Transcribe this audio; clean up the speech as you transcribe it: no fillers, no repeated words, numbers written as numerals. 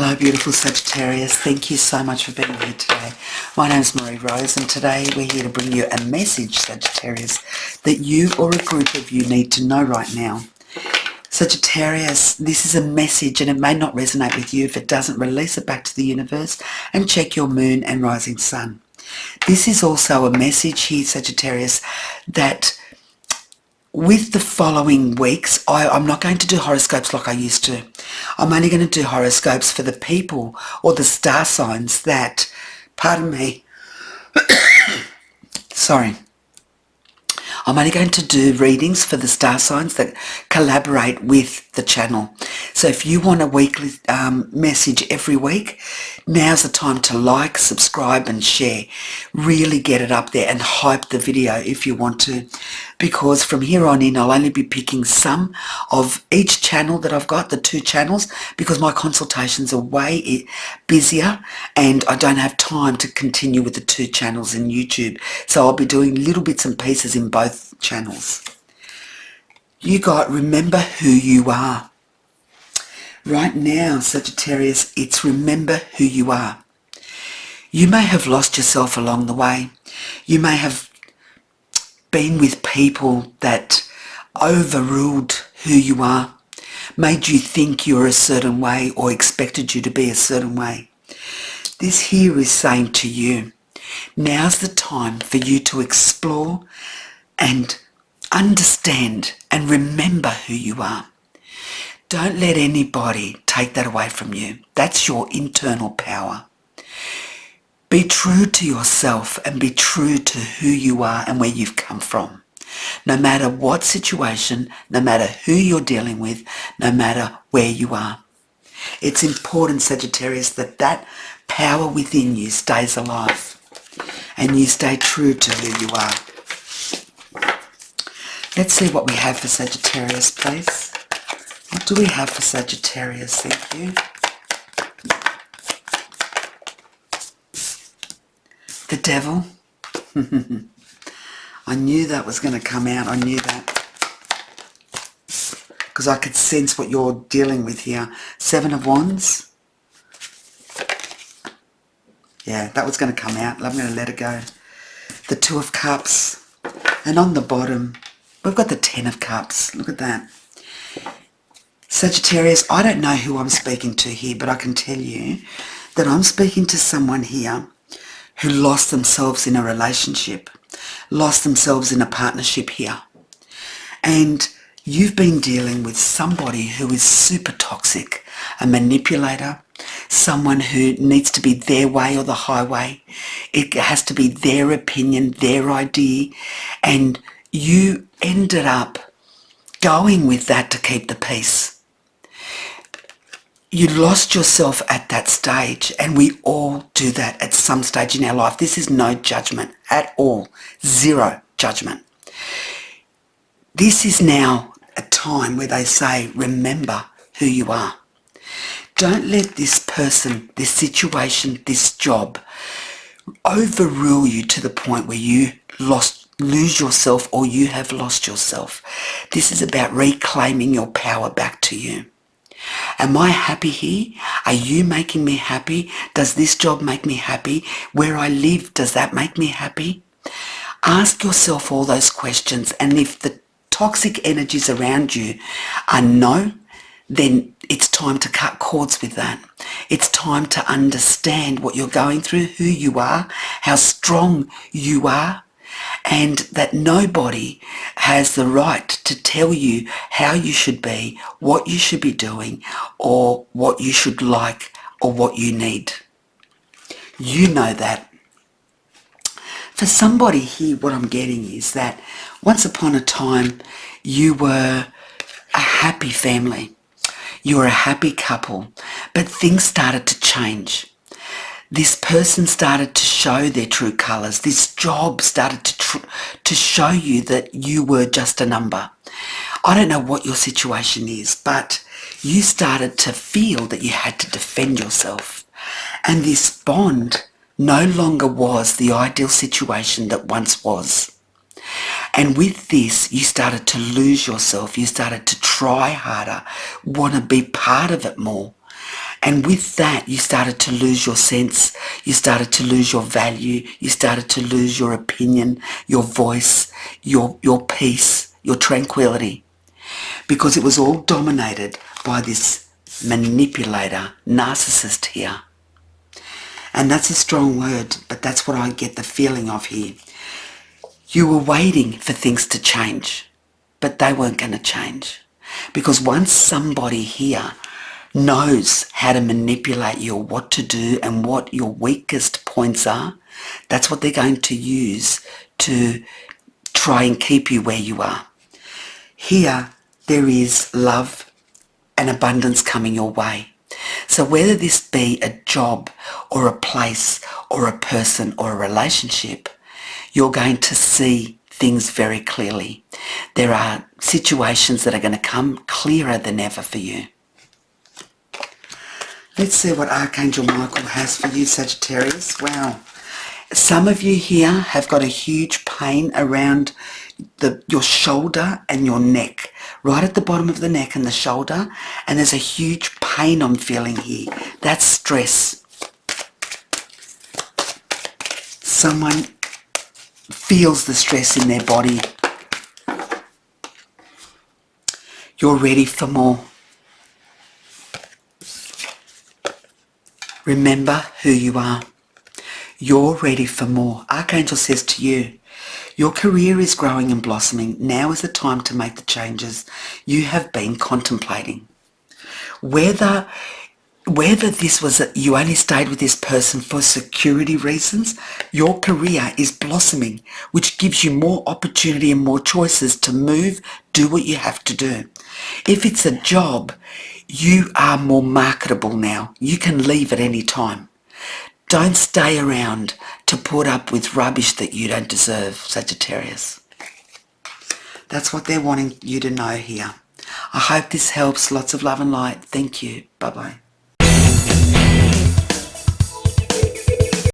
Hello beautiful Sagittarius, thank you so much for being here today. My name is Marie Rose and today we're here to bring you a message, Sagittarius, that you or a group of you need to know right now. Sagittarius, this is a message and it may not resonate with you. If it doesn't, release it back to the universe and check your moon and rising sun. This is also a message here, Sagittarius, that with the following weeks, I'm not going to do horoscopes like I used to. I'm only going to do horoscopes for the people or the star signs that, pardon me, sorry. I'm only going to do readings for the star signs that collaborate with the channel. So if you want a weekly message every week, now's the time to like, subscribe and share. Really get it up there and hype the video if you want to. Because from here on in, I'll only be picking some of each channel that I've got, the 2 channels, because my consultations are way busier and I don't have time to continue with the 2 channels in YouTube. So I'll be doing little bits and pieces in both channels. You got, remember who you are. Right now, Sagittarius, it's remember who you are. You may have lost yourself along the way. You may have been with people that overruled who you are, made you think you're a certain way or expected you to be a certain way. This here is saying to you, now's the time for you to explore and understand and remember who you are. Don't let anybody take that away from you. That's your internal power. Be true to yourself and be true to who you are and where you've come from. No matter what situation, no matter who you're dealing with, no matter where you are. It's important, Sagittarius, that that power within you stays alive and you stay true to who you are. Let's see what we have for Sagittarius, please. What do we have for Sagittarius? Thank you. The Devil. I knew that was going to come out. I knew that. Because I could sense what you're dealing with here. 7 of Wands. Yeah, that was going to come out. I'm going to let it go. The 2 of Cups. And on the bottom, we've got the 10 of Cups. Look at that. Sagittarius, I don't know who I'm speaking to here, but I can tell you that I'm speaking to someone here who lost themselves in a relationship, lost themselves in a partnership here. And you've been dealing with somebody who is super toxic, a manipulator, someone who needs to be their way or the highway. It has to be their opinion, their idea, and you ended up going with that to keep the peace. You lost yourself at that stage, and we all do that at some stage in our life. This is no judgment at all. Zero judgment. This is now a time where they say, remember who you are. Don't let this person, this situation, this job overrule you to the point where you lose yourself or you have lost yourself. This is about reclaiming your power back to you. Am I happy here? Are you making me happy? Does this job make me happy? Where I live, does that make me happy? Ask yourself all those questions, and if the toxic energies around you are no, then it's time to cut cords with that. It's time to understand what you're going through, who you are, how strong you are, and that nobody has the right to tell you how you should be, what you should be doing, or what you should like, or what you need. You know that. For somebody here, what I'm getting is that once upon a time, you were a happy family. You were a happy couple, but things started to change. This person started to show their true colours. This job started to show you that you were just a number. I don't know what your situation is, but you started to feel that you had to defend yourself. And this bond no longer was the ideal situation that once was. And with this, you started to lose yourself. You started to try harder, want to be part of it more. And with that, you started to lose your sense, you started to lose your value, you started to lose your opinion, your voice, your peace, your tranquility, because it was all dominated by this manipulator, narcissist here. And that's a strong word, but that's what I get the feeling of here. You were waiting for things to change, but they weren't going to change. Because once somebody here knows how to manipulate you, or what to do and what your weakest points are, that's what they're going to use to try and keep you where you are. Here, there is love and abundance coming your way. So whether this be a job or a place or a person or a relationship, you're going to see things very clearly. There are situations that are going to come clearer than ever for you. Let's see what Archangel Michael has for you, Sagittarius. Wow. Some of you here have got a huge pain around your shoulder and your neck, right at the bottom of the neck and the shoulder, and there's a huge pain I'm feeling here. That's stress. Someone feels the stress in their body. You're ready for more. Remember who you are. You're ready for more. Archangel says to you, your career is growing and blossoming. Now is the time to make the changes you have been contemplating. Whether this was you only stayed with this person for security reasons, your career is blossoming, which gives you more opportunity and more choices to move, do what you have to do. If it's a job, you are more marketable now. You can leave at any time. Don't stay around to put up with rubbish that you don't deserve, Sagittarius. That's what they're wanting you to know here. I hope this helps. Lots of love and light. Thank you. Bye-bye.